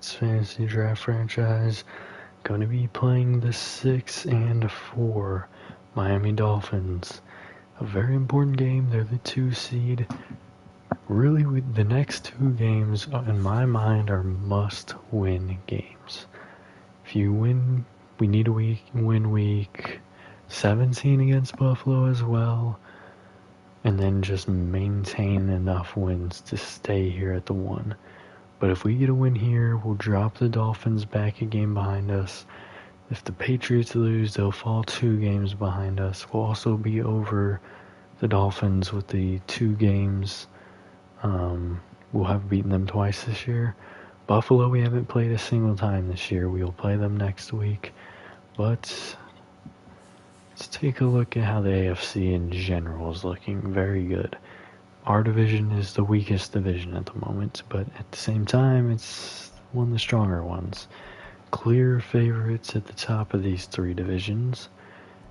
Jets Fantasy Draft franchise. Going to be playing the 6 and 4 Miami Dolphins. A very important game. They're the 2 seed. Really, the next 2 games, in my mind, are must-win games. If you win, we need to win week 17 against Buffalo as well, and then just maintain enough wins to stay here at the 1. But if we get a win here, we'll drop the Dolphins back a game behind us. If the Patriots lose, they'll fall 2 games behind us. We'll also be over the Dolphins with the 2 games. We'll have beaten them twice this year. Buffalo, we haven't played a single time this year. We'll play them next week. But let's take a look at how the AFC in general is looking. Very good. Our division is the weakest division at the moment, but at the same time, it's one of the stronger ones. Clear favorites at the top of these 3 divisions.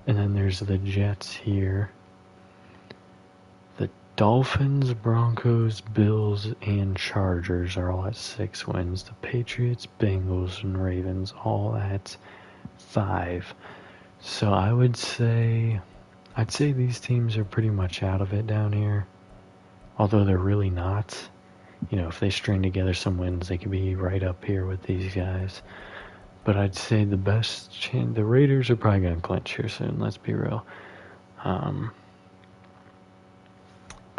And then there's the Jets here. The Dolphins, Broncos, Bills, and Chargers are all at 6 wins. The Patriots, Bengals, and Ravens all at 5. So I'd say these teams are pretty much out of it down here. Although they're really not. If they string together some wins, they could be right up here with these guys. But I'd say the best chance, the Raiders are probably going to clinch here soon, let's be real. But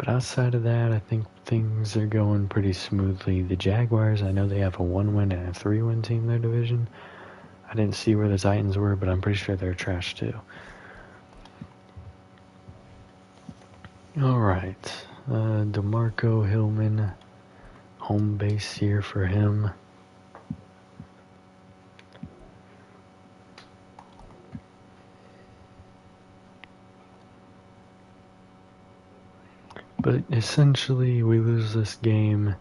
outside of that, I think things are going pretty smoothly. The Jaguars, I know they have a 1-win and a 3-win team in their division. I didn't see where the Titans were, but I'm pretty sure they're trash too. Alright. DeMarco Hillman, home base here for him. But essentially, we lose this game,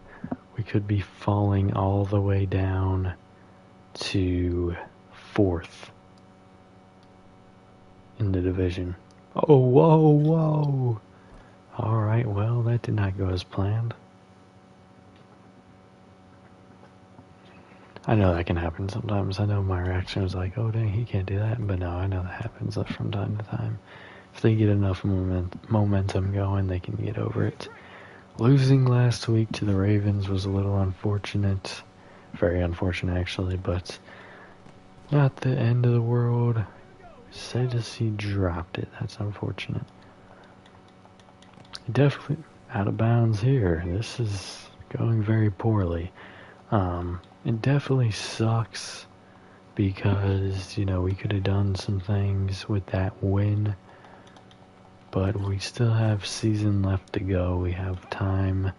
we could be falling all the way down to 4th in the division. Oh, whoa. Alright, well, that did not go as planned. I know that can happen sometimes. I know my reaction was like, oh dang, he can't do that. But no, I know that happens from time to time. If they get enough momentum going, they can get over it. Losing last week to the Ravens was a little unfortunate. Very unfortunate, actually, but not the end of the world. Sad to see dropped it. That's unfortunate. Definitely out of bounds here. This is going very poorly. It definitely sucks because, we could have done some things with that win. But we still have season left to go. We have time.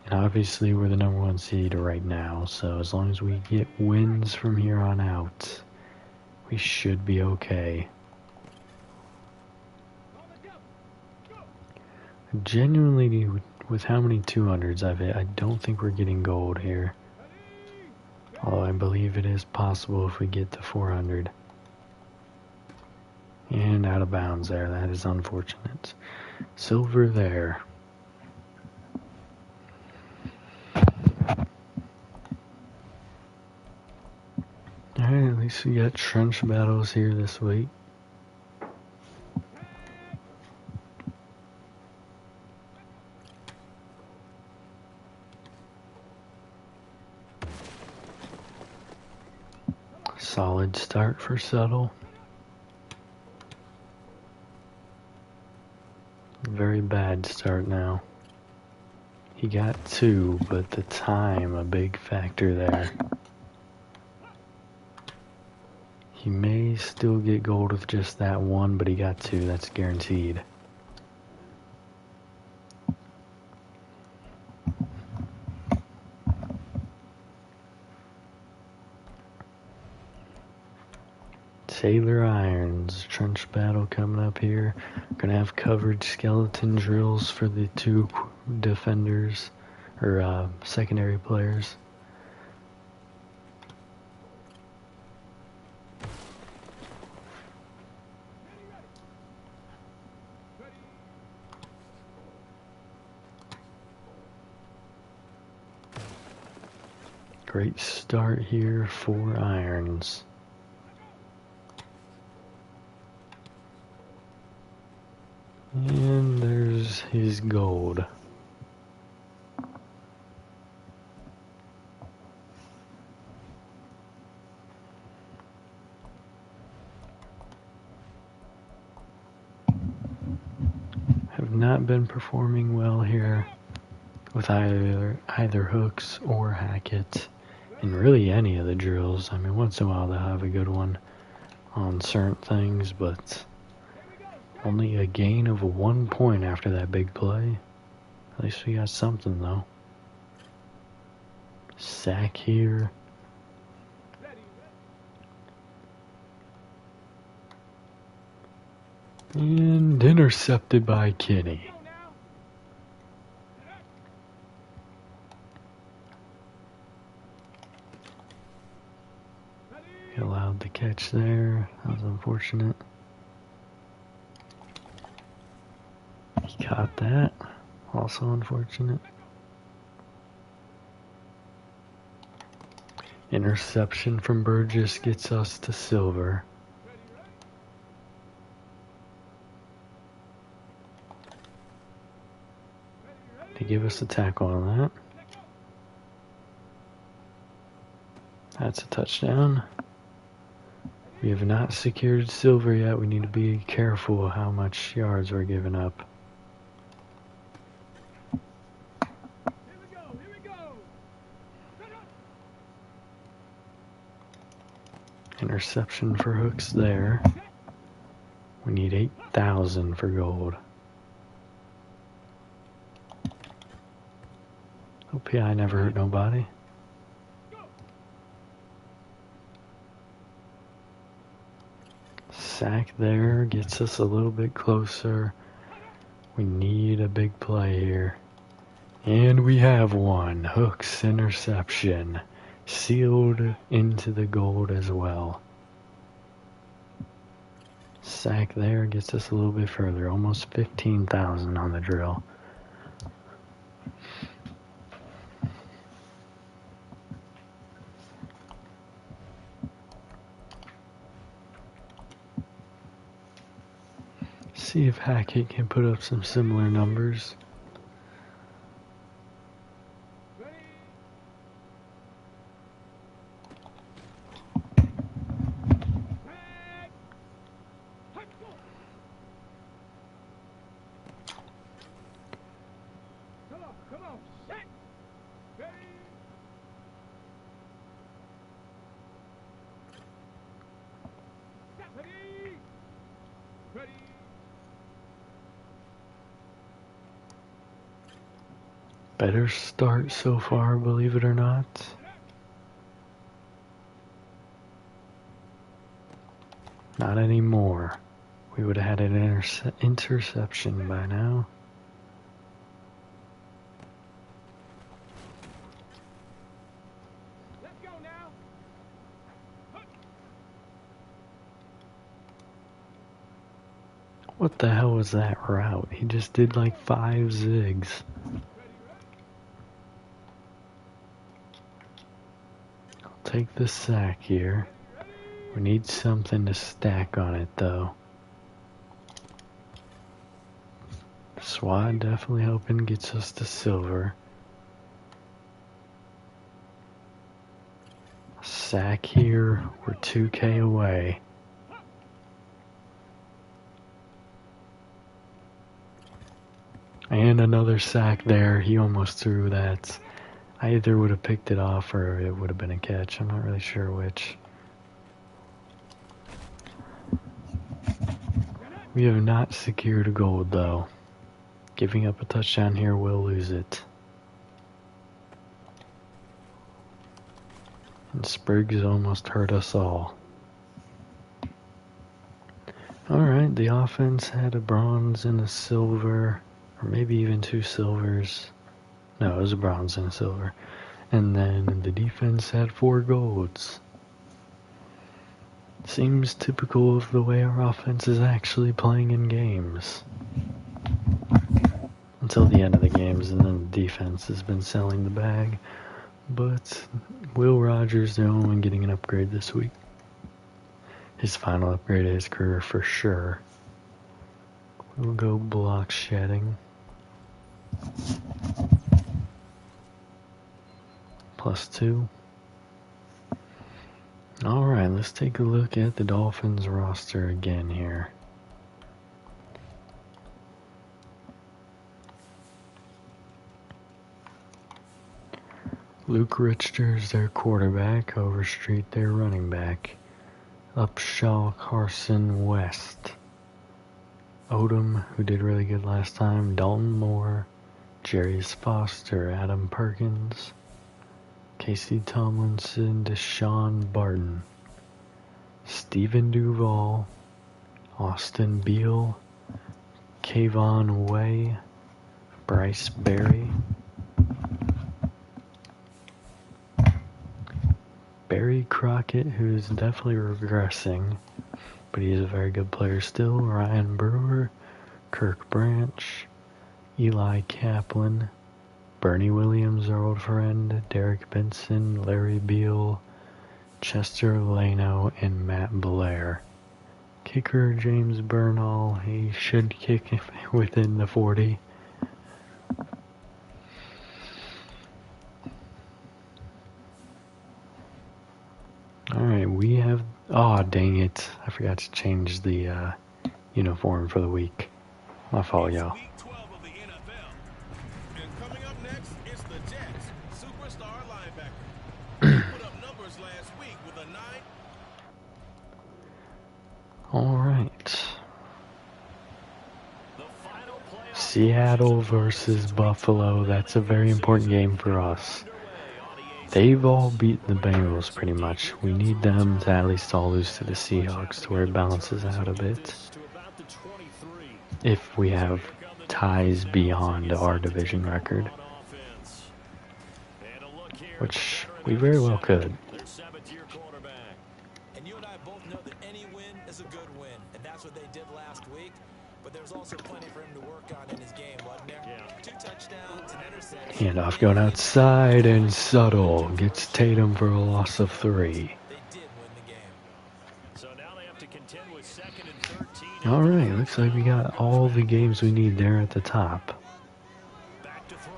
And obviously we're the number 1 seed right now. So as long as we get wins from here on out, we should be okay. Genuinely, with how many 200s I've hit, I don't think we're getting gold here. Although I believe it is possible if we get to 400. And out of bounds there. That is unfortunate. Silver there. Alright, at least we got trench battles here this week. Solid start for Settle. Very bad start now. He got 2, but the time, a big factor there. He may still get gold with just that 1, but he got 2, that's guaranteed. Taylor Irons, trench battle coming up here. Gonna have coverage skeleton drills for the 2 defenders, or secondary players. Great start here for Irons. And there's his gold. Have not been performing well here with either Hooks or Hackett in really any of the drills. I mean, once in a while they'll have a good one on certain things, but only a gain of 1 point after that big play. At least we got something though. Sack here. And intercepted by Kenny. He allowed the catch there. That was unfortunate. He caught that. Also unfortunate. Interception from Burgess gets us to silver. To give us a tackle on that. That's a touchdown. We have not secured silver yet. We need to be careful how much yards we're giving up. Interception for Hooks there. We need 8,000 for gold. OPI never hurt nobody. Sack there gets us a little bit closer. We need a big play here. And we have one. Hooks interception. Sealed into the gold as well. Sack there gets us a little bit further. Almost 15,000 on the drill. See if Hackett can put up some similar numbers. Better start so far, believe it or not. Not anymore. We would have had an interception by now. Let's go now. What the hell was that route? He just did like 5 zigs. Take the sack here. We need something to stack on it though. SWAT definitely hoping gets us to silver. Sack here. We're 2K away. And another sack there. He almost threw that. I either would have picked it off or it would have been a catch. I'm not really sure which. We have not secured a gold though. Giving up a touchdown here will lose it. And Spriggs almost hurt us all. Alright, the offense had a bronze and a silver, or maybe even 2 silvers. No, it was a bronze and a silver. And then the defense had 4 golds. Seems typical of the way our offense is actually playing in games. Until the end of the games, and then the defense has been selling the bag. But Will Rogers, the only one getting an upgrade this week. His final upgrade of his career for sure. We'll go block shedding. +2. Alright, let's take a look at the Dolphins roster again here. Luke Richter's their quarterback, Overstreet their running back, Upshaw, Carson, West, Odom, who did really good last time, Dalton Moore, Jarius Foster, Adam Perkins, Casey Tomlinson, Deshaun Barton, Stephen Duval, Austin Beal, Kayvon Way, Bryce Berry, Barry Crockett, who's definitely regressing, but he is a very good player still, Ryan Brewer, Kirk Branch, Eli Kaplan, Bernie Williams, our old friend, Derek Benson, Larry Beal, Chester Lano, and Matt Blair. Kicker James Bernal, he should kick within the 40. Alright, we have... Oh, dang it. I forgot to change the uniform for the week. My fault, y'all. Alright. Seattle versus Buffalo. That's a very important game for us. They've all beat the Bengals pretty much. We need them to at least all lose to the Seahawks to where it balances out a bit. If we have ties beyond our division record. Which we very well could. And you and I both know that any win is a good win. And that's what they did last week. But there's also plenty for him to work on in his game, wasn't there? Yeah. 2 touchdowns, an interception. Handoff going outside, and Subtle gets Tatum for a loss of 3. They did win the game. So now they have to contend with 2nd and 13. Alright, looks like we got all the games we need there at the top. Back to throw.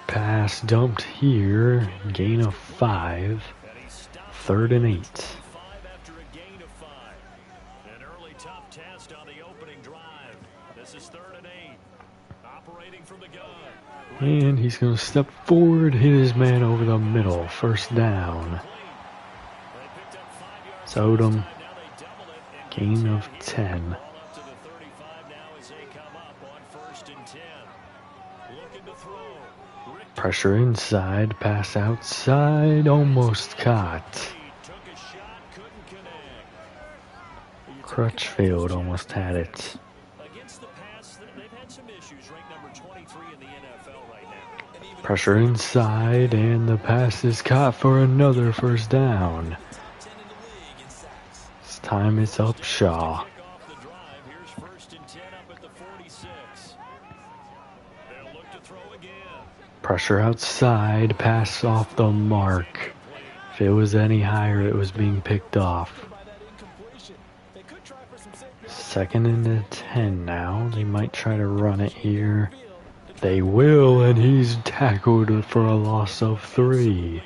Pass dumped here, gain of 5, 3rd and 8. 5 after a gain of 5. An early tough test on the opening drive. This is 3rd and 8. Operating from the gun. And he's going to step forward, hit his man over the middle. 1st down. It's Odom. Gain of 10. Pressure inside, pass outside, almost caught. Crutchfield almost had it. Pressure inside, and the pass is caught for another 1st down. This time it's Upshaw. Pressure outside, pass off the mark. If it was any higher, it was being picked off. 2nd and 10 now. They might try to run it here. They will, and he's tackled for a loss of 3.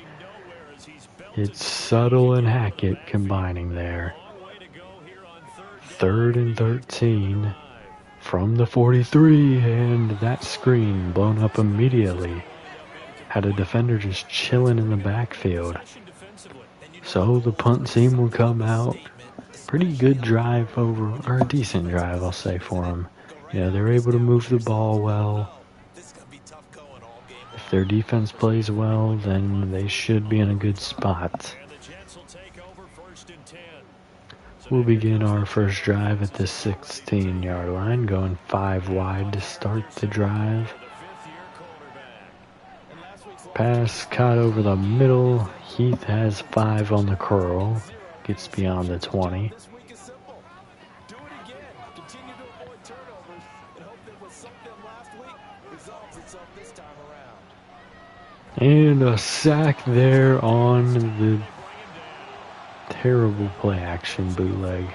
It's Subtle and Hackett combining there. 3rd and 13 from the 43, and that screen blown up immediately. Had a defender just chilling in the backfield. So the punt team will come out. Pretty good drive over, or a decent drive, I'll say, for them. Yeah, they're able to move the ball well. If their defense plays well, then they should be in a good spot. We'll begin our first drive at the 16-yard line, going 5 wide to start the drive. Pass caught over the middle. Heath has 5 on the curl. Gets beyond the 20. And a sack there on the terrible play action bootleg.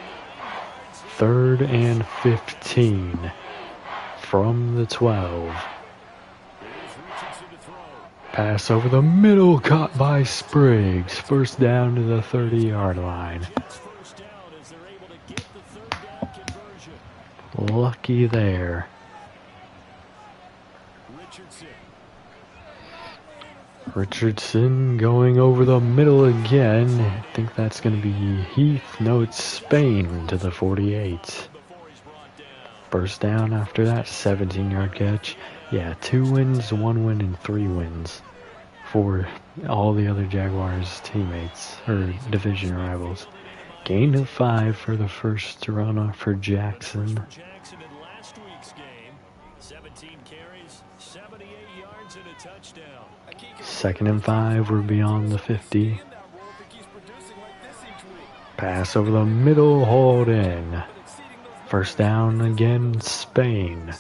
3rd and 15 from the 12. Pass over the middle, caught by Spriggs. First down to the 30-yard line. Lucky there. Richardson going over the middle again. I think that's going to be Heath. No, it's Spain to the 48. First down after that 17-yard catch. Yeah, 2 wins, 1 win, and 3 wins for all the other Jaguars teammates, or division rivals. Gain of 5 for the first run for Jackson. 2nd and 5, we're beyond the 50. Pass over the middle, hauled in. First down again, Spain.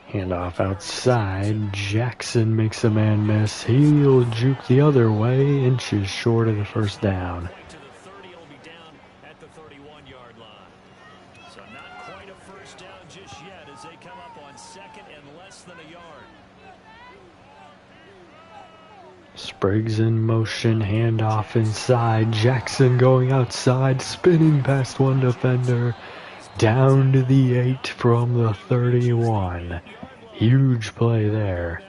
Handoff outside. Jackson makes a man miss. He'll juke the other way, inches short of the first down. Spriggs in motion, handoff inside. Jackson going outside, spinning past one defender. Down to the 8 from the 31. Huge play there.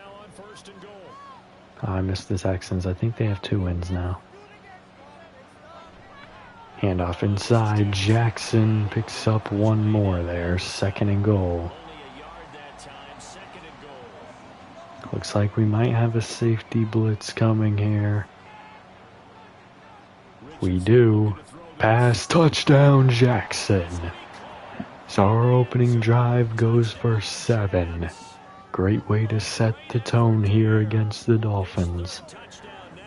I missed the Texans. I think they have 2 wins now. Handoff inside. Jackson picks up 1 more there. 2nd and goal. Looks like we might have a safety blitz coming here. We do. Pass, touchdown, Jackson. So our opening drive goes for 7. Great way to set the tone here against the Dolphins.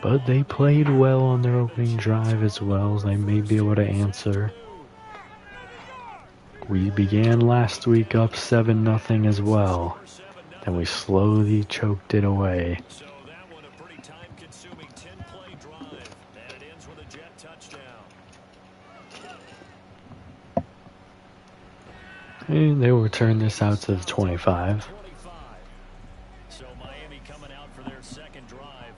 But they played well on their opening drive as well, so they may be able to answer. We began last week up 7-0 as well. And we slowly choked it away. And they will return this out to the 25. So Miami coming out for their 2nd drive.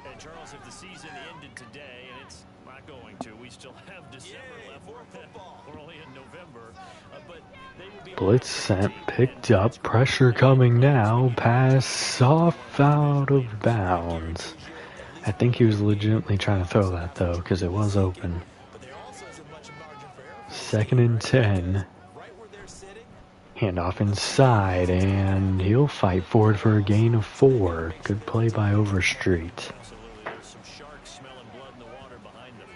And Charles, if the season ended today, and it's not going to, we still have December left. We're only in November. But they will be blitz sent, picked up, pressure coming now, pass off out of bounds. I think he was legitimately trying to throw that though, because it was open. 2nd and 10. Handoff inside, and he'll fight for it for a gain of 4. Good play by Overstreet. some sharks smelling blood in the water behind them.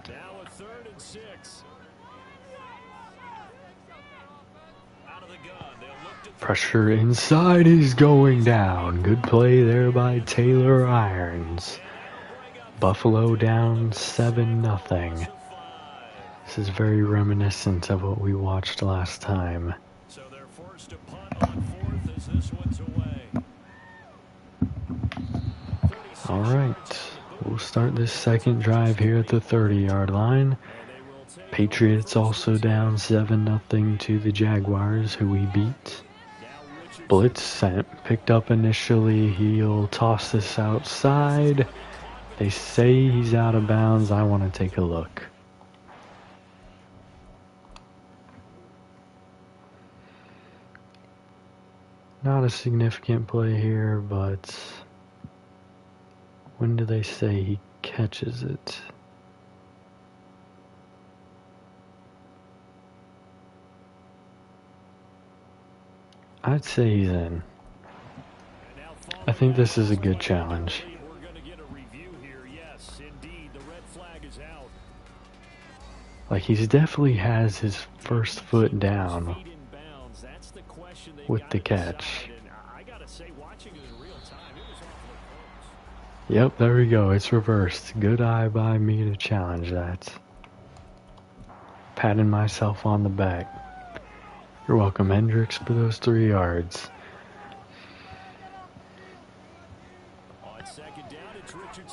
Now a 3rd and 6. Out of the gun, they'll look to Pressure inside, he's going down. Good play there by Taylor Irons. Buffalo down 7-0. This is very reminiscent of what we watched last time. So they're forced to punt on 4th as this one's away. Alright, we'll start this 2nd drive here at the 30-yard line. Patriots also down 7-0 to the Jaguars, who we beat. Blitz sent, picked up initially. He'll toss this outside. They say he's out of bounds. I want to take a look. Not a significant play here, but when do they say he catches it? I'd say he's in. I think this is a good challenge. We're going to get a review here. Yes, indeed, the red flag is out. Like, he definitely has his first foot down with the catch. Yep, there we go. It's reversed. Good eye by me to challenge that. Patting myself on the back. You're welcome, Hendricks, for those 3 yards.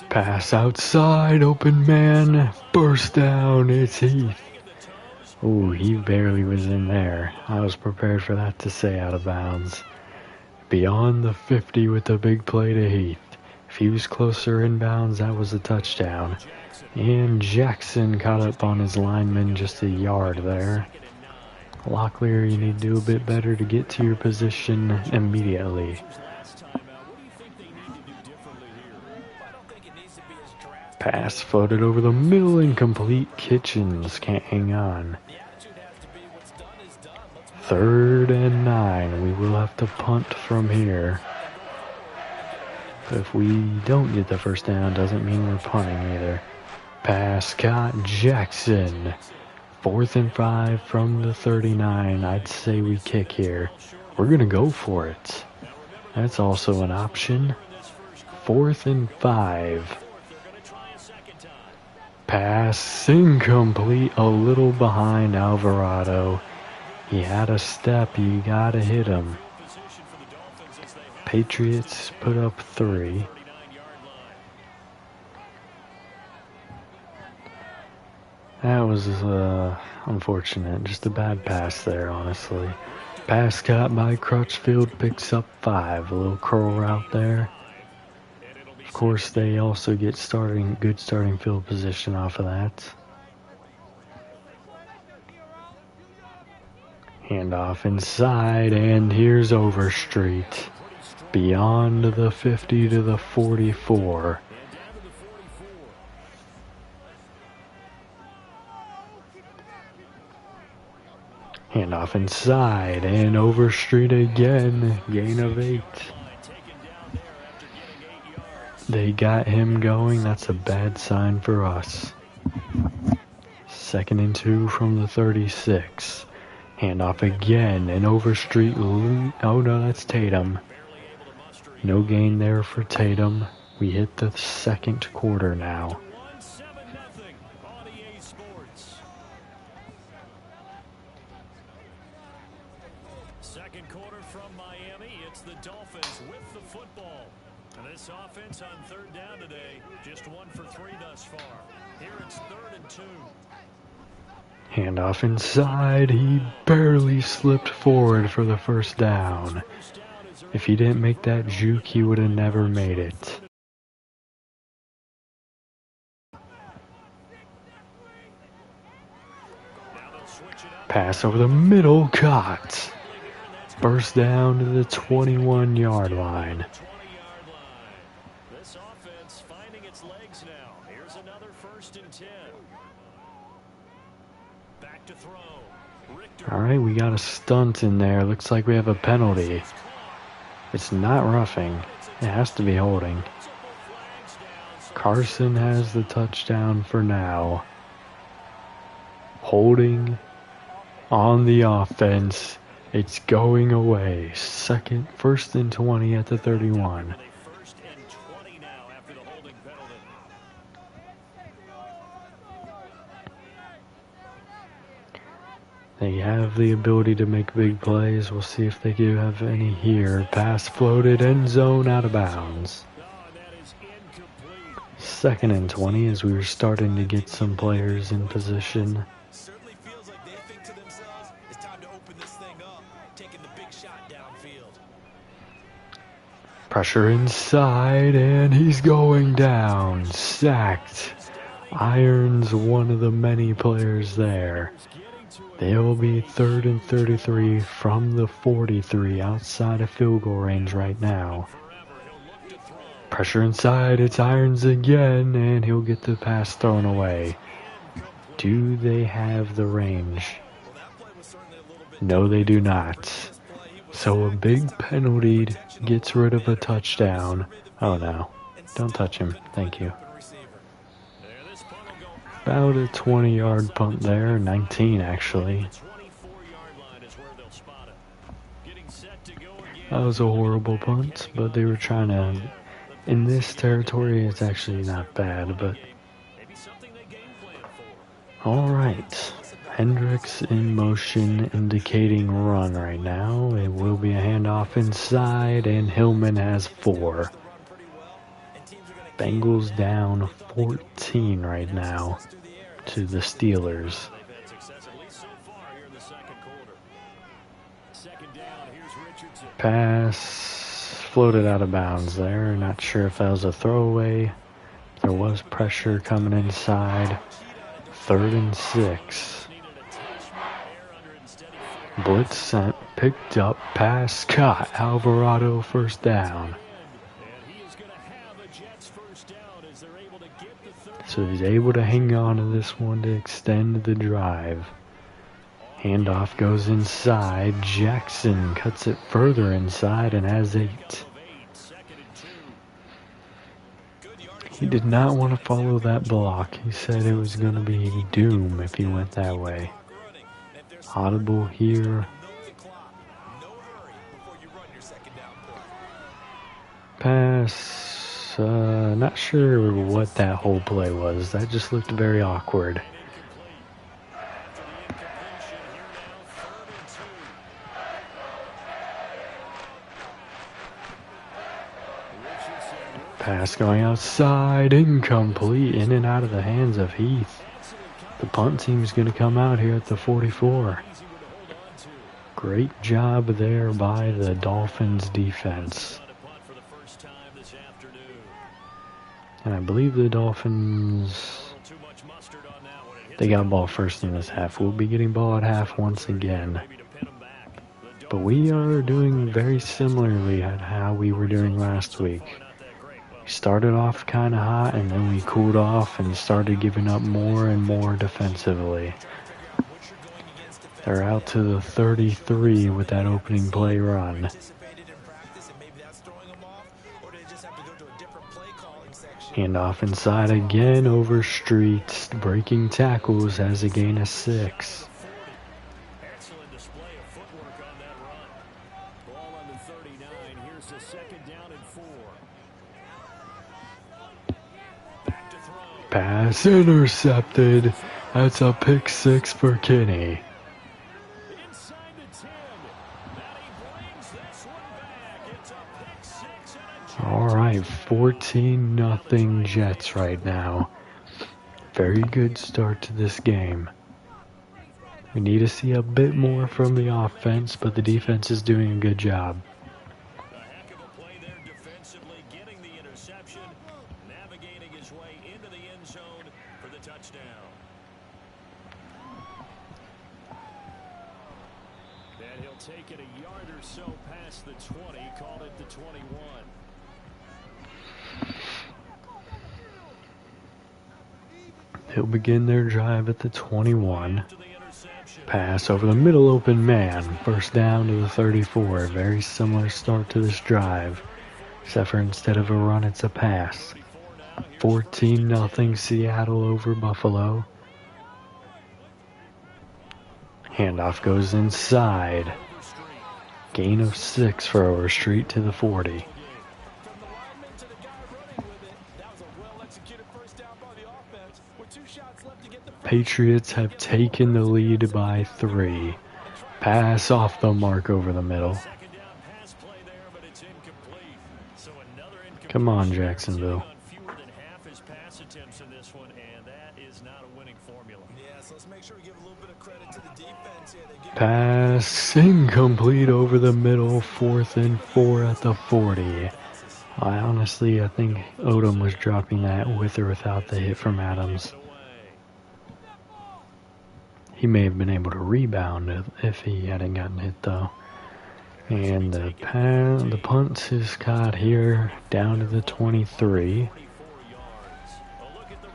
Pass outside, open man, burst down, it's Heath. Ooh, he barely was in there. I was prepared for that to say out of bounds. Beyond the 50 with a big play to Heath. If he was closer inbounds, that was a touchdown. And Jackson caught up on his lineman just a yard there. Locklear, you need to do a bit better to get to your position immediately. Pass floated over the middle, incomplete. Kitchens can't hang on. 3rd and 9. We will have to punt from here. But if we don't get the first down, doesn't mean we're punting either. Pass caught. Jackson. 4th and 5 from the 39. I'd say we kick here. We're going to go for it. That's also an option. 4th and 5. Pass incomplete, a little behind Alvarado. He had a step, you gotta hit him. Patriots put up 3. That was unfortunate, just a bad pass there, honestly. Pass caught by Crutchfield, picks up 5, a little curl route there. Of course, they also get good starting field position off of that. Handoff inside, and here's Overstreet. Beyond the 50 to the 44. Handoff inside, and Overstreet again. Gain of 8. They got him going. That's a bad sign for us. 2nd and 2 from the 36. Handoff again, and Overstreet. Oh no, that's Tatum. No gain there for Tatum. We hit the 2nd quarter now. Second quarter from Miami. It's the Dolphins with the football. And this offense on 3rd down today, just 1 for 3 thus far. Here it's 3rd and 2. Handoff inside. He barely slipped forward for the first down. If he didn't make that juke, he would have never made it. Pass over the middle, caught. Burst down to the 21-yard line. This offense finding its legs now. Here's another 1st and 10. Back to throw. All right, we got a stunt in there. Looks like we have a penalty. It's not roughing. It has to be holding. Carson has the touchdown for now. Holding on the offense. It's going away. 1st and 20 at the 31. They have the ability to make big plays. We'll see if they do have any here. Pass floated, end zone, out of bounds. 2nd and 20 as we were starting to get some players in position. Certainly feels like they think to themselves, it's time to open this thing up, taking the big shot downfield. Pressure inside, and he's going down. Sacked. Irons one of the many players there. They will be 3rd and 33 from the 43 outside of field goal range right now. Pressure inside, it's Irons again, and he'll get the pass thrown away. Do they have the range? No, they do not. So a big penalty gets rid of a touchdown. Oh no, don't touch him, thank you. About a 20-yard punt there, 19 actually. That was a horrible punt, but they were trying to... In this territory, it's actually not bad, but... Alright, Hendricks in motion, indicating run right now. It will be a handoff inside, and Hillman has 4. Bengals down 14 right now to the Steelers. Pass floated out of bounds there. Not sure if that was a throwaway. There was pressure coming inside. 3rd and 6. Blitz sent, picked up, pass caught. Alvarado first down. So he's able to hang on to this one to extend the drive. Handoff goes inside. Jackson cuts it further inside and has 8. He did not want to follow that block. He said it was going to be doom if he went that way. Audible here. Pass. Not sure what that whole play was. That just looked very awkward. Pass going outside, incomplete, in and out of the hands of Heath. The punt team's going to come out here at the 44. Great job there by the Dolphins defense. And I believe the Dolphins, they got ball first in this half. We'll be getting ball at half once again. But we are doing very similarly at how we were doing last week. We started off kind of hot and then we cooled off and started giving up more and more defensively. They're out to the 33 with that opening play run. Handoff inside again over Streets. Breaking tackles has a gain of 6. Excellent display of footwork on that run. Ball on the 39. Here's the 2nd down and 4. Back to throw. Pass intercepted. That's a pick 6 for Kenny. Inside the 10. Now he brings this one back. It's a pick 6 and a All right, 14-0 Jets right now. Very good start to this game. We need to see a bit more from the offense, but the defense is doing a good job. A heck of a play there defensively, getting the interception, navigating his way into the end zone for the touchdown. And he'll take it a yard or so past the 20, called it the 21. He'll begin their drive at the 21. Pass over the middle, open man. First down to the 34. Very similar start to this drive. Except for instead of a run, it's a pass. 14-0 Seattle over Buffalo. Handoff goes inside. Gain of 6 for Overstreet to the 40. Patriots have taken the lead by 3. Pass off the mark over the middle. Come on, Jacksonville. Pass incomplete over the middle. 4th and 4 at the 40. I think Odom was dropping that with or without the hit from Adams. He may have been able to rebound if he hadn't gotten hit, though. And the punt is caught here down to the 23.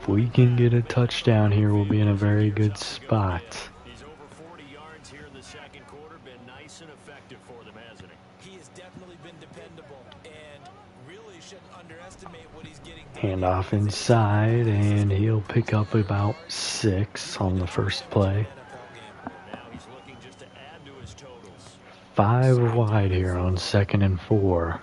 If we can get a touchdown here, we'll be in a very good spot. He's over 40 yards here in the second quarter. Been nice and effective for them, hasn't he? He has definitely been dependable and really shouldn't underestimate what he's getting. Handoff inside, and he'll pick up about 6 on the first play. 5 wide here on 2nd and 4.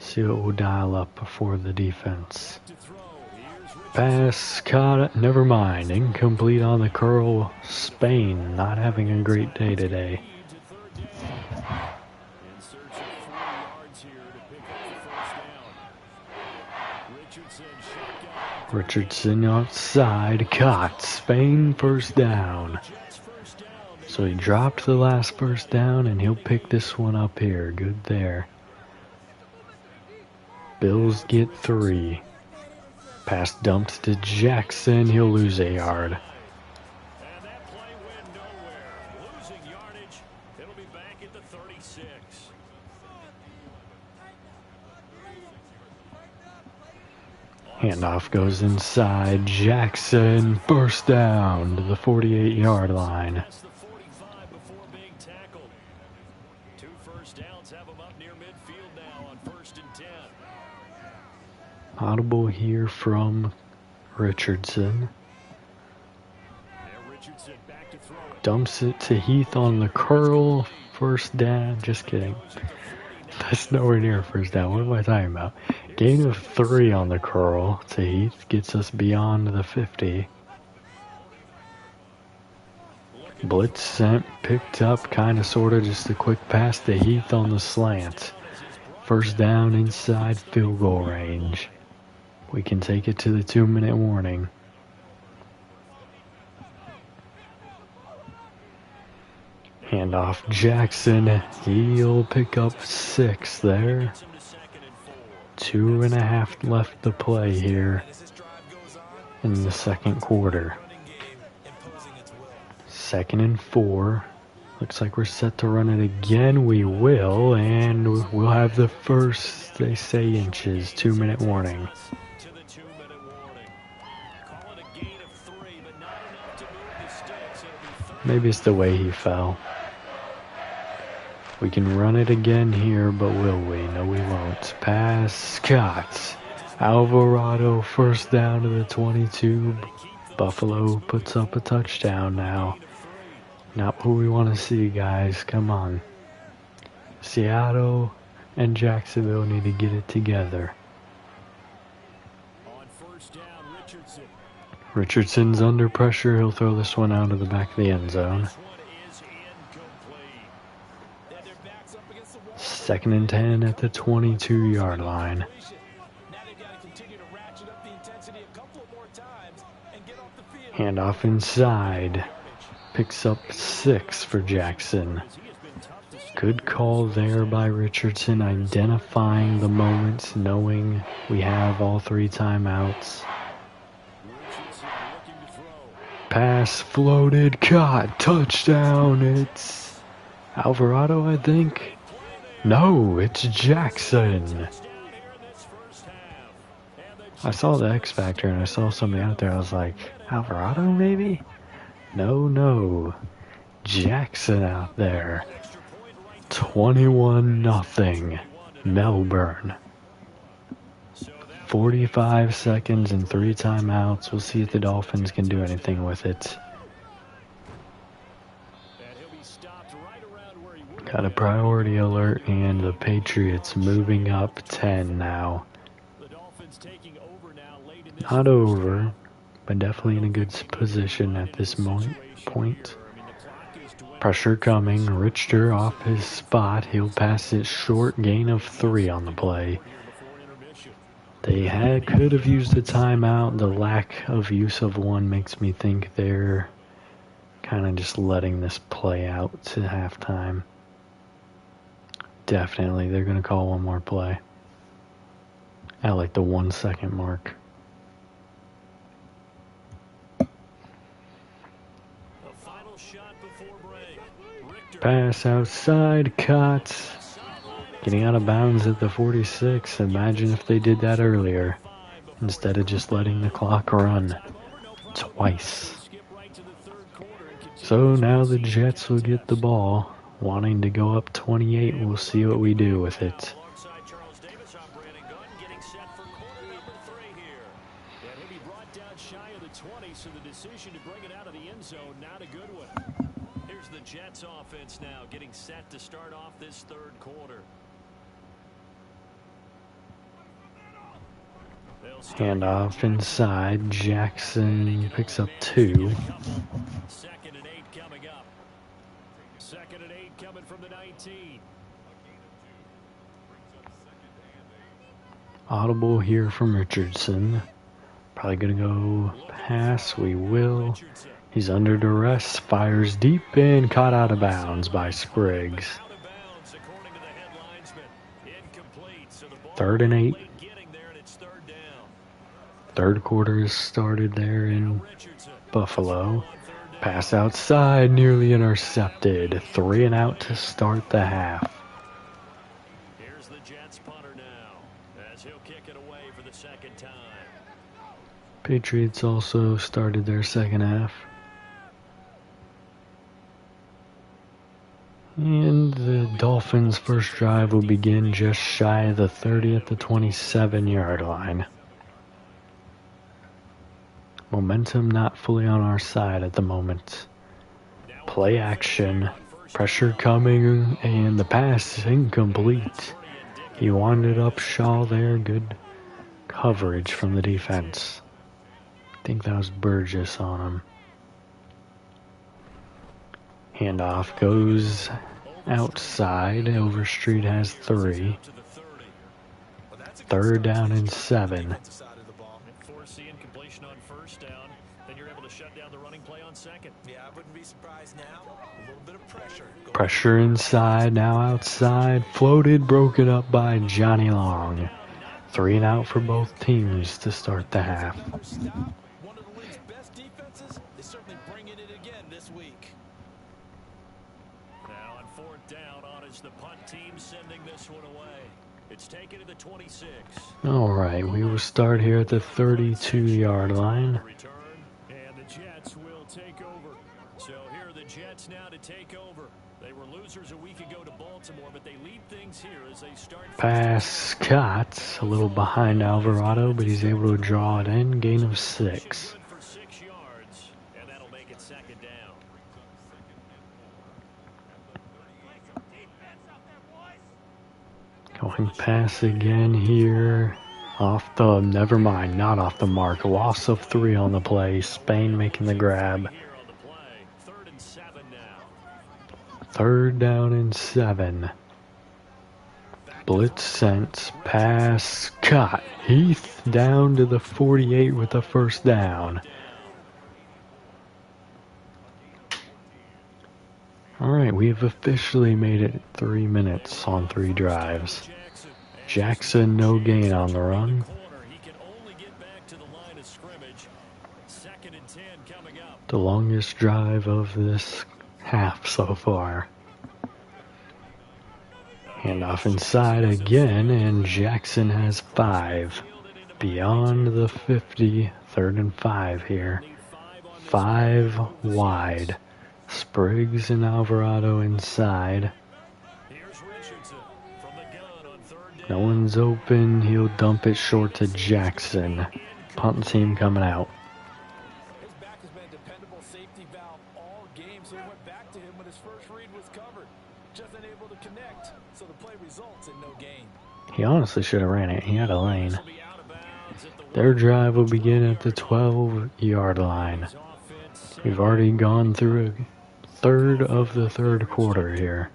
See what we'll dial up before the defense. To throw. Here's Pass caught. Never mind. Incomplete on the curl. Spain not having a great day today. Richardson outside. Caught. Spain first down. So he dropped the last first down, and he'll pick this one up here. Good there. Bills get 3. Pass dumped to Jackson. He'll lose a yard. And that play went nowhere. Losing yardage. It'll be back at the 36. Handoff goes inside. Jackson first down to the 48-yard line. That's the 45 before being tackled. 2 first downs have him up near midfield now on 1st and 10. Audible here from Richardson. Richardson back to throw it. Dumps it to Heath on the curl. First down. Just kidding. That's nowhere near a first down. What am I talking about? Gain of 3 on the curl to Heath. Gets us beyond the 50. Blitz sent. Picked up. Kind of, sort of. Just a quick pass to Heath on the slant. First down inside field goal range. We can take it to the 2-minute warning. Handoff Jackson. He'll pick up 6 there. 2.5 left to play here in the second quarter. 2nd and 4. Looks like we're set to run it again. We will, and we'll have the first, they say, inches. 2-minute warning. Maybe it's the way he fell. We can run it again here, but will we? No, we won't. Pass, Scott. Alvarado first down to the 22. Buffalo puts up a touchdown now. Not what we want to see, guys. Come on. Seattle and Jacksonville need to get it together. Richardson's under pressure. He'll throw this one out of the back of the end zone. 2nd and 10 at the 22-yard line. Handoff inside. Picks up 6 for Jackson. Good call there by Richardson, identifying the moments, knowing we have all 3 timeouts. Pass floated, caught, touchdown. It's Alvarado, I think. No, it's Jackson. I saw the X Factor and I saw somebody out there. I was like, Alvarado maybe? No. Jackson out there. 21-0. Melbourne. 45 seconds and 3 timeouts. We'll see if the Dolphins can do anything with it. Got a priority alert, and the Patriots moving up 10 now. Not over, but definitely in a good position at this point. Pressure coming. Richter off his spot. He'll pass it short. Gain of 3 on the play. They could have used a timeout. The lack of use of one makes me think they're kind of just letting this play out to halftime. Definitely, they're going to call one more play at like the 1 second mark. Pass outside, caught. Getting out of bounds at the 46. Imagine if they did that earlier, instead of just letting the clock run twice. So now the Jets will get the ball, wanting to go up 28. We'll see what we do with it. Here's the Jets offense now getting set to start off this 3rd quarter. They'll Handoff inside. Jackson picks up 2. Second and 8 coming up. Second and 8 coming from the 19. Audible here from Richardson. Probably going to go pass. We will. He's under duress. Fires deep and caught out of bounds by Spriggs. 3rd and 8. Third quarter has started there in Buffalo. Pass outside, nearly intercepted. 3 and out to start the half. Here's the Jets punter now, as he'll kick it away for the second time. Patriots also started their second half. And the Dolphins' first drive will begin just shy of the 30 at the 27-yard line. Momentum not fully on our side at the moment. Play action. Pressure coming, and the pass incomplete. He winded up Shaw there. Good coverage from the defense. I think that was Burgess on him. Handoff goes outside. Overstreet has 3. 3rd down and 7. Force the incompletion on first down, then you're able to shut down the running play on second. Yeah, I wouldn't be surprised now. A little bit of pressure. Pressure inside, now outside. Floated, broken up by Johnny Long. 3 and out for both teams to start the half. One of the league's best defenses is certainly bringing it again this week. Now on 4th down, on is the punt team sending this one away. It's taken to the 26. All right, we will start here at the 32-yard line. Return, and the Jets will take over. So here are the Jets now to take over. They were losers a week ago to Baltimore, but they lead things here as they start. Pass Scott, a little behind Alvarado, but he's able to draw it in. Gain of 6. Good for 6 yards, and that'll make it second down. Going pass again here. Off the, never mind, not off the mark. Loss of 3 on the play. Spain making the grab. Here on the play, 3rd and 7 now. 3rd down and 7. Blitz sent. Pass caught. Heath down to the 48 with the first down. Alright, we have officially made it 3 minutes on 3 drives. Jackson, no gain on the run. He can only get back to the line of scrimmage. 2nd and 10 coming up. The longest drive of this half so far. Handoff inside again, and Jackson has 5. Beyond the 50, 3rd and 5 here. 5 wide. Spriggs and Alvarado inside. Here's Richardson from the gun on 3rd down. No one's open. He'll dump it short to Jackson. Punt team coming out. His back has been a dependable safety valve all game, so he went back to him when his first read was covered. Just unable to connect, so the play results in no gain. He honestly should have ran it. He had a lane. Their drive will begin at the 12-yard line. We've already gone through a third of the 3rd quarter here.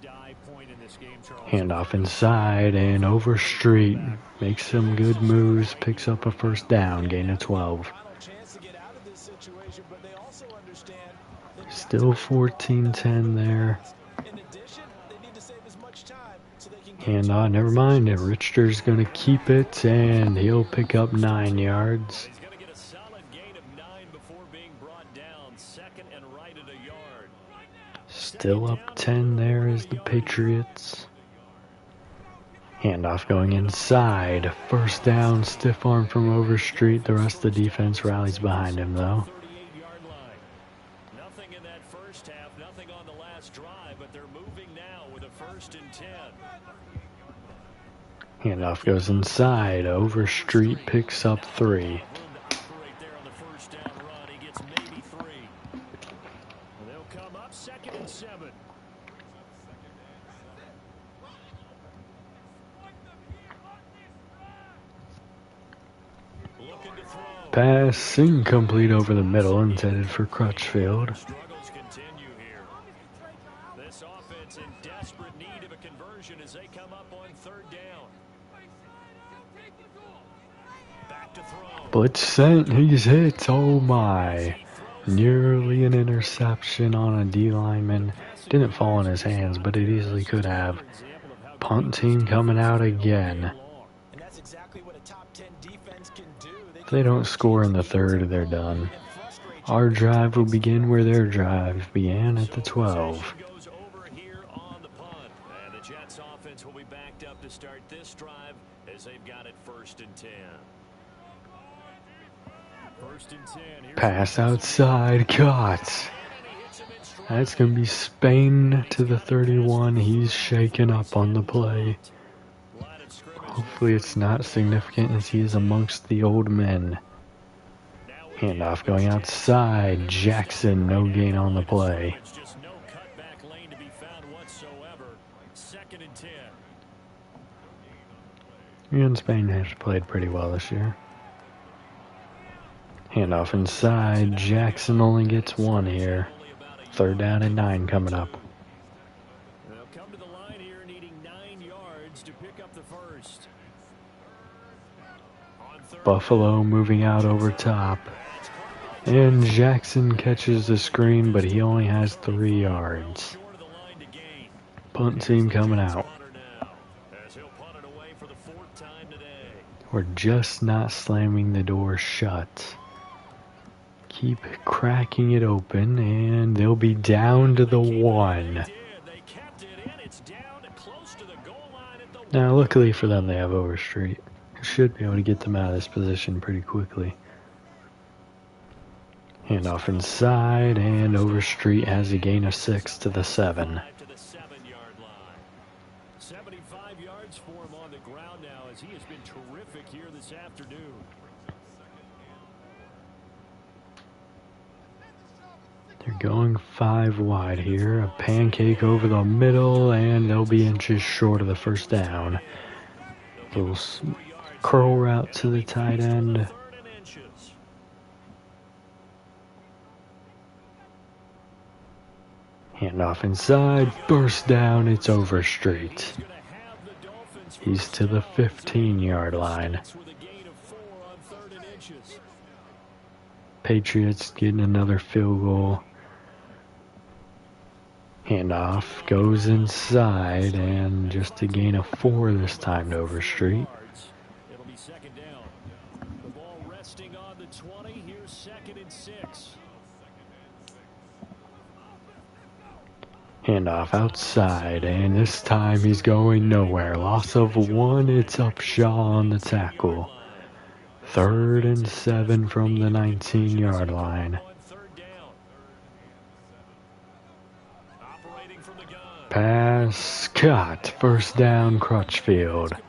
Handoff inside, and Overstreet makes some good moves, picks up a first down, gain of 12. Still 14-10 there. And never mind, Richter's going to keep it, and he'll pick up 9 yards. He's going to get a solid gain of 9 before being brought down. 2nd and right at a yard. Still up 10 there is the Patriots. Handoff going inside. First down, stiff arm from Overstreet. The rest of the defense rallies behind him, though. 38-yard line. Nothing in that first half, nothing on the last drive, but they're moving now with a 1st and 10. Handoff goes inside. Overstreet picks up 3. Right there on the first down run, he gets maybe 3. They'll come up 2nd and 7. Pass incomplete over the middle, intended for Crutchfield. Struggles continue here. This offense in desperate need of a conversion as they come up on third down. Back to throw. Blitz sent, he's hit, oh my. Nearly an interception on a D lineman. Didn't fall in his hands, but it easily could have. Punt team coming out again. And that's exactly what a top 10 defense can do. If they don't score in the third, they're done. Our drive will begin where their drive began at the 12. Goes over here on the punt. And the Jets offense will be backed up to start this drive as they've got it 1st and 10. 1st and 10. Pass outside, caught. That's going to be Spain to the 31. He's shaken up on the play. Hopefully it's not significant as he is amongst the old men. Handoff going outside. Jackson, no gain on the play. Just no cutback lane to be found whatsoever. 2nd and 10. And Spain has played pretty well this year. Handoff inside. Jackson only gets one here. 3rd down and 9 coming up. They'll come to the line here needing 9 yards to pick up the first. Buffalo moving out over top. And Jackson catches the screen, but he only has 3 yards. Punt team coming out. We're just not slamming the door shut. Keep cracking it open, and they'll be down to the 1. Now, luckily for them, they have Overstreet. Should be able to get them out of this position pretty quickly. Handoff inside, and Overstreet has a gain of 6 to the 7. 75 yards for him on the ground now as he has been terrific here this afternoon. They're going 5 wide here. A pancake over the middle, and they'll be inches short of the 1st down. Little curl route to the tight end. Handoff inside, burst down, it's Overstreet. He's to the 15-yard line. Patriots getting another field goal. Handoff goes inside, and just a gain of 4 this time to Overstreet. It'll be 2nd down. The ball resting on the 20. Here's 2nd and 6. Handoff outside, and this time he's going nowhere. Loss of 1, it's Upshaw on the tackle. 3rd and 7 from the 19-yard line. Pass cut. 1st down, Crutchfield. And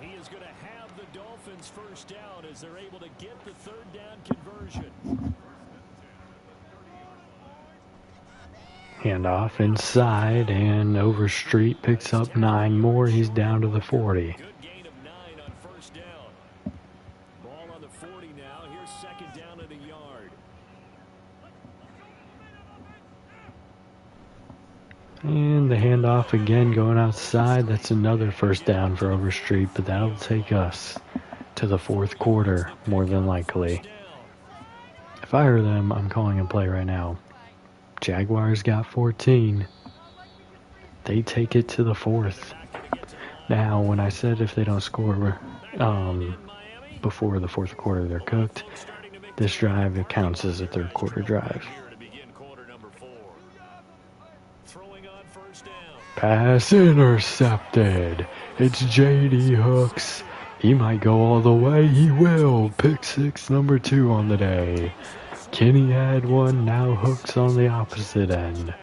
he is going to have the Dolphins 1st down as they're able to get the 3rd down conversion. Handoff inside, and Overstreet picks up 9 more. He's down to the 40. Good gain of 9 on 1st down. Ball on the 40 now. Here's 2nd down at a yard. And the handoff again going outside. That's another 1st down for Overstreet, but that'll take us to the 4th quarter, more than likely. If I were them, I'm calling a play right now. Jaguars got 14. They take it to the 4th. Now, when I said if they don't score before the 4th quarter, they're cooked. This drive, it counts as a 3rd quarter drive. Pass intercepted. It's J.D. Hooks. He might go all the way. He will. Pick 6, number 2 on the day. Kenny had one. Now Hooks on the opposite end.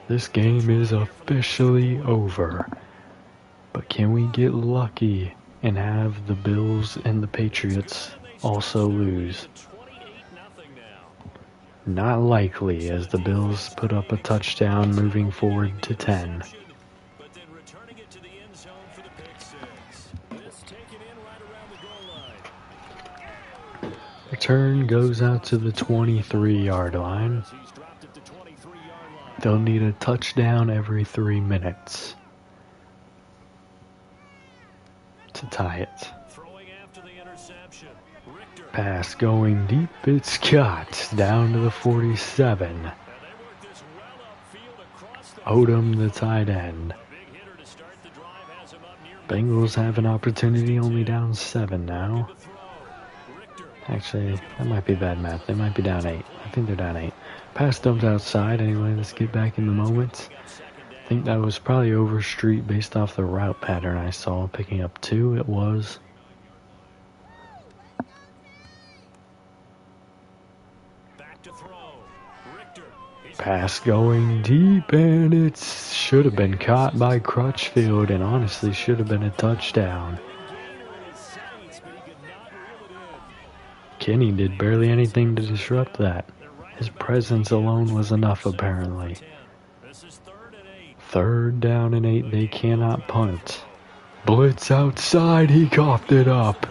This game is officially over. But can we get lucky and have the Bills and the Patriots also lose? Not likely, as the Bills put up a touchdown, moving forward to 10. return goes out to the 23-yard line. They'll need a touchdown every 3 minutes to tie it. Pass going deep, it's caught down to the 47. Odom, the tight end. Bengals have an opportunity, only down 7 now. Actually, that might be bad math. They might be down 8. I think they're down 8. Pass dumped outside. Anyway, let's get back in the moment. I think that was probably Overstreet based off the route pattern I saw. Picking up 2, it was. Pass going deep, and it should have been caught by Crutchfield, and honestly should have been a touchdown. Kenny did barely anything to disrupt that. His presence alone was enough, apparently. 3rd down and 8, they cannot punt. Blitz outside, he coughed it up.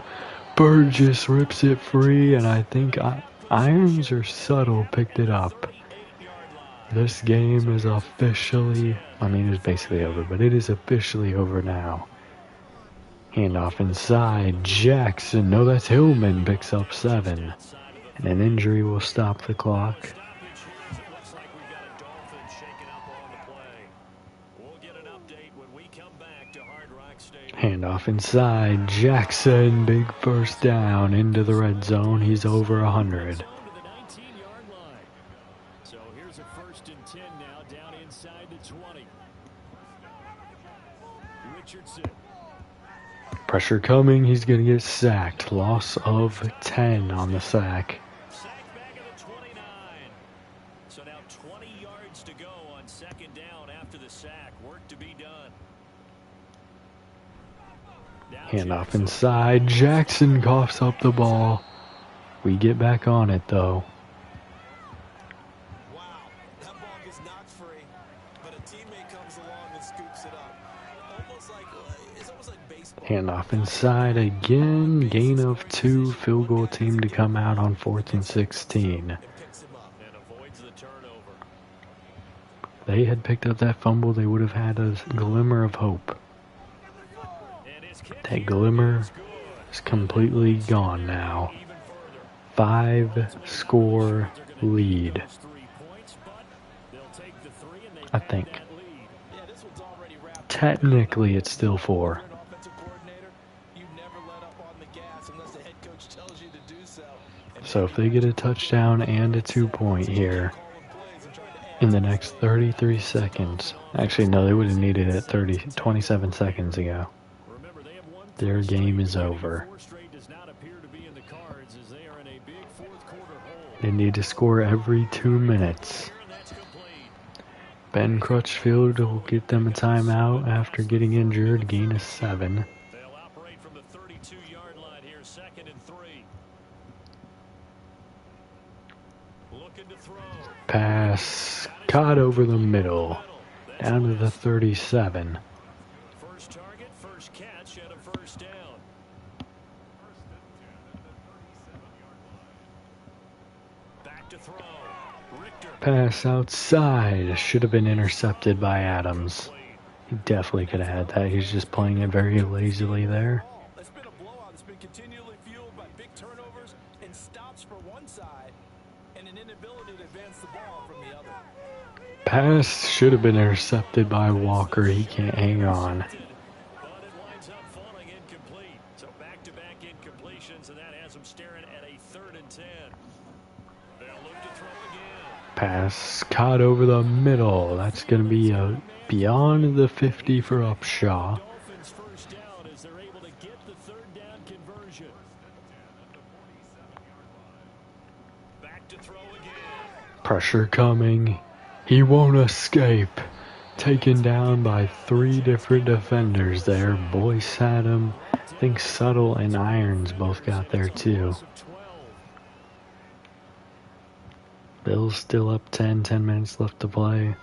Burgess rips it free, and I think Irons or Subtle picked it up. This game is officially, it's basically over, but it is officially over now. Handoff inside, Jackson, no, that's Hillman, picks up 7. And an injury will stop the clock. Handoff inside, Jackson, big first down into the red zone, he's over 100. Pressure coming, he's going to get sacked. Loss of 10 on the sack. So now 20 yards to go on 2nd down after the sack. Work to be done. Handoff inside, Jackson coughs up the ball. We get back on it though. Wow, that ball gets knocked free, but a teammate comes along and scoops it up. It's almost like baseball. Handoff inside again, gain of 2, field goal team to come out on 4th and 16. They had picked up that fumble, they would have had a glimmer of hope. That glimmer is completely gone now. 5-score lead. I think. Technically, it's still 4. So if they get a touchdown and a 2-point here in the next 33 seconds. Actually, no, they would have needed it 27 seconds ago. Their game is over. They need to score every 2 minutes. Ben Crutchfield will get them a timeout after getting injured, gain of 7. They'll operate from the 32-yard line here, 2nd and 3. Looking to throw. Pass caught over the middle, down to the 37. First target, first catch, and a first down. Back to throw. Richter. Pass outside, should have been intercepted by Adams. He definitely could have had that. He's just playing it very lazily there. It's been a blowout. It's been continually fueled by big turnovers and stops for one side and an inability to advance the ball from the other. Pass should have been intercepted by Walker. He can't hang on. But it winds up falling incomplete. So back-to-back incompletions, and that has them staring at a 3rd and 10. They'll look to throw again. Pass caught over the middle. That's going to be beyond the 50 for Upshaw. Dolphins first down as they're able to get the 3rd down conversion. Back to throw again. Pressure coming. He won't escape. Taken down by 3 different defenders there. Boyce had him. I think Subtle and Irons both got there too. Bills still up 10 minutes left to play.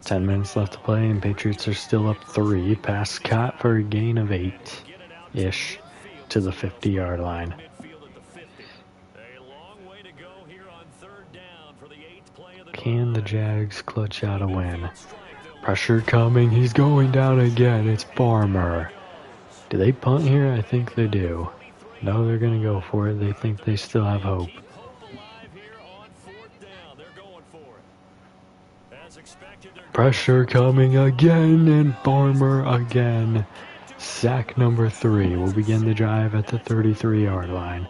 10 minutes left to play, and Patriots are still up 3. Pass caught for a gain of 8-ish to the 50-yard line. Midfield at the 50. A Can the Jags clutch out a win? Pressure coming. He's going down again. It's Farmer. Do they punt here? I think they do. No, they're going to go for it. They think they still have hope. Pressure coming again, and Farmer again. Sack number 3 will begin the drive at the 33-yard line.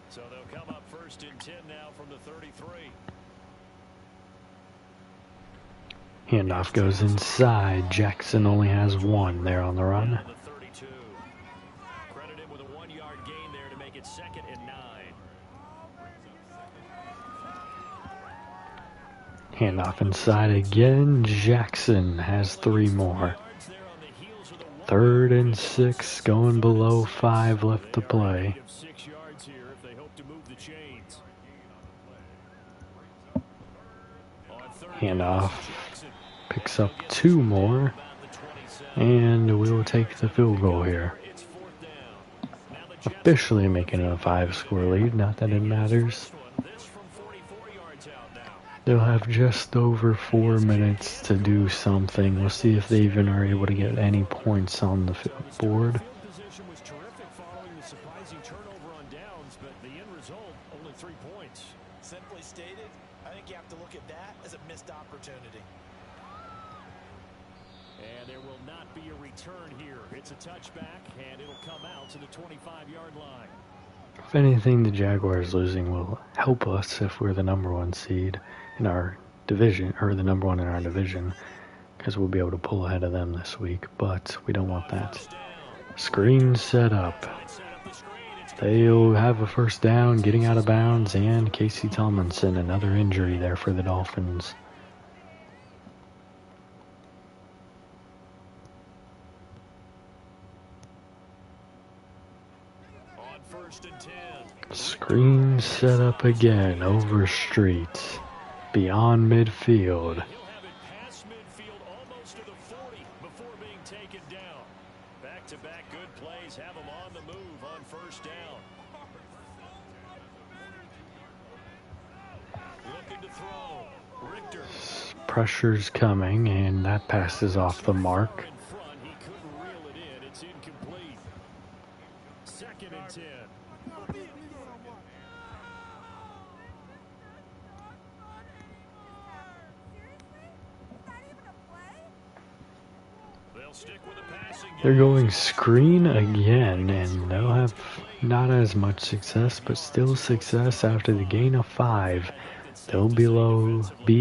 So they'll come up 1st and 10 now from the 33. Handoff goes inside. Jackson only has 1 there on the run. Credit him with a 1-yard gain there to make it 2nd and 9. Handoff inside again. Jackson has 3 more. 3rd and 6, going below 5 left to play. Handoff picks up 2 more, and we will take the field goal here. Officially making it a 5-score lead, not that it matters. They'll have just over 4 minutes to do something. We'll see if they even are able to get any points on the board. Position was terrific following the surprising turnover on downs, but the end result, only 3 points. Simply stated, I think you have to look at that as a missed opportunity. And there will not be a return here. It's a touchback, and it'll come out to the 25-yard line. If anything, the Jaguars losing will help us if we're the #1 seed in our division, or the #1 in our division, because we'll be able to pull ahead of them this week, but we don't want that. Screen set up. They'll have a 1st down, getting out of bounds, and Casey Tomlinson, another injury there for the Dolphins. On 1st and 10. Screen set up again, over street, beyond midfield. He'll have it past midfield, almost to the 40 before being taken down. Back-to-back good plays have him on the move on 1st down. Looking to throw. Richter. Pressure's coming, and that pass is off the mark. In front, he couldn't reel it in. It's incomplete. 2nd and 10. They'll stick with the passing game. They're going screen again, and they'll have not as much success, but still success after the gain of 5. They'll be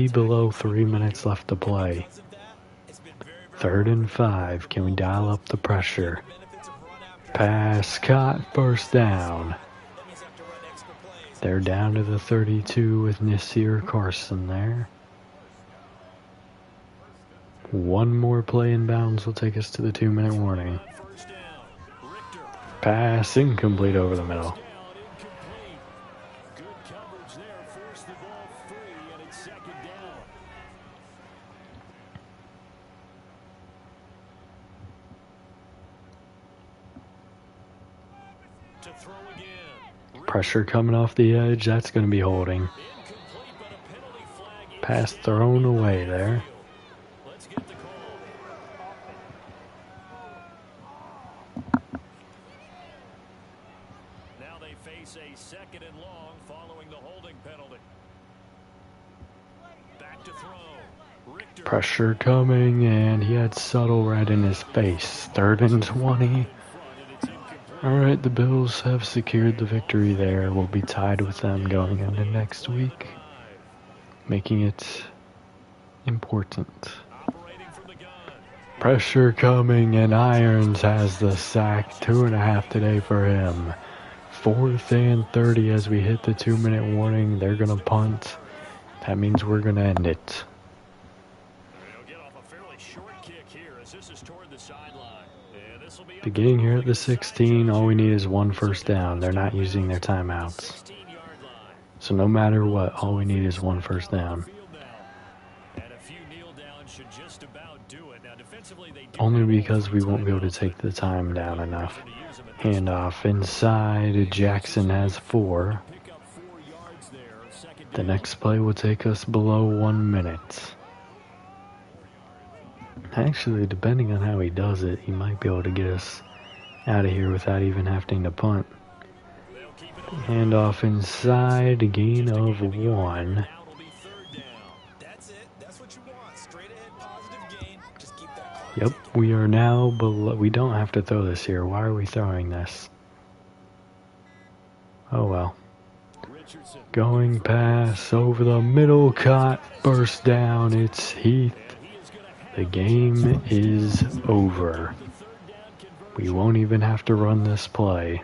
below 3 minutes left to play. 3rd and 5. Can we dial up the pressure? Pass caught, 1st down. They're down to the 32 with Nasir Carson there. 1 more play in bounds will take us to the 2-minute warning. Pass incomplete over the middle. Good coverage there. Forced the ball free, and it's 2nd down. To throw again. Pressure coming off the edge. That's going to be holding. Incomplete, but a penalty flag. Pass thrown away there. Let's get the call. Now they face a 2nd and long following the holding penalty. Back to throw. Richter. Pressure coming, and he had Subtle right in his face. 3rd and 20. Alright, the Bills have secured the victory there. We'll be tied with them going into next week, making it important. Pressure coming, and Irons has the sack. 2.5 today for him. 4th and 30 as we hit the 2-minute warning. They're going to punt. That means we're going to end it. They'll get off a fairly short kick here as this is toward the sideline. And this will be Beginning here at the 16, all we need is 1 1st down. They're not using their timeouts. 16-yard line. So no matter what, all we need is 1 1st down. And a few kneel downs should just about do it. Now defensively they do Only because we won't be able to take the time down enough. Handoff inside. Jackson has 4. pick up 4 yards there. 2nd The next play will take us below 1 minute. Actually, depending on how he does it, he might be able to get us out of here without even having to punt. Hand off inside, a gain of 1. That's it. That's what you want. Straight ahead, positive gain. Just keep that clock Yep, we are now below. We don't have to throw this here. Why are we throwing this? Oh well. Going pass over the middle, caught, burst down. It's Heath. The game is over. We won't even have to run this play.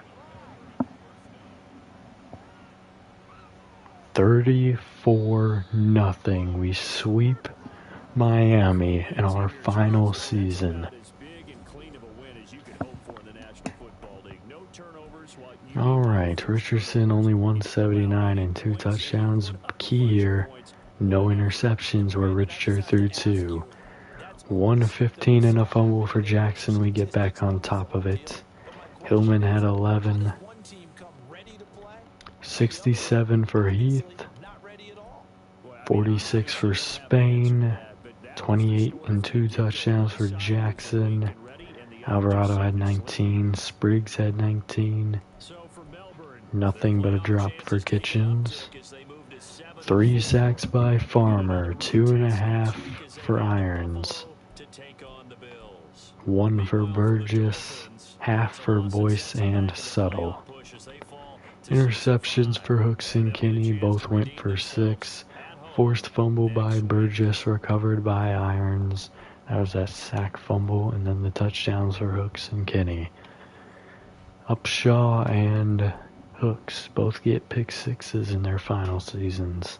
34-0. We sweep Miami in our final season. Alright, Richardson only 179 and 2 touchdowns. Key here, no interceptions where Richard threw 2. 115 and a fumble for Jackson. We get back on top of it. Hillman had 11. 67 for Heath. 46 for Spain. 28 and 2 touchdowns for Jackson. Alvarado had 19. Spriggs had 19. Nothing but a drop for Kitchens. 3 sacks by Farmer. 2.5 for Irons. 1 for Burgess. Half for Boyce and Suttle. Interceptions for Hooks and Kinney. Both went for 6. Forced fumble by Burgess. Recovered by Irons. That was that sack fumble. And then the touchdowns for Hooks and Kinney. Upshaw and Hooks both get pick 6s in their final seasons.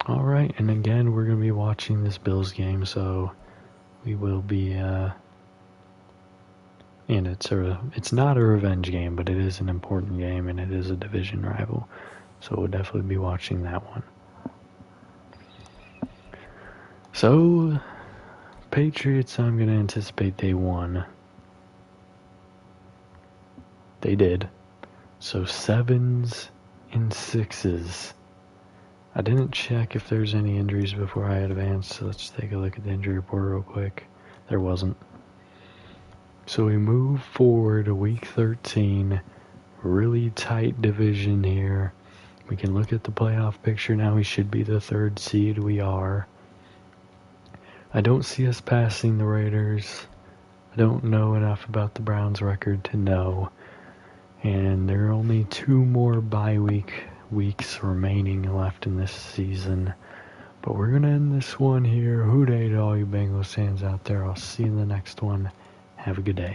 Alright, and again, we're going to be watching this Bills game, so we will be, and it's not a revenge game, but it is an important game, and it is a division rival, so we'll definitely be watching that one. So, Patriots, I'm going to anticipate they won. They did. So 7s and 6s. I didn't check if there's any injuries before I advanced, so let's take a look at the injury report real quick. There wasn't. So we move forward to week 13. Really tight division here. We can look at the playoff picture now. We should be the 3rd seed. We are. I don't see us passing the Raiders. I don't know enough about the Browns record to know. And there are only 2 more bye weeks remaining left in this season. But we're going to end this one here. Hoo-day to all you Bengals fans out there. I'll see you in the next one. Have a good day.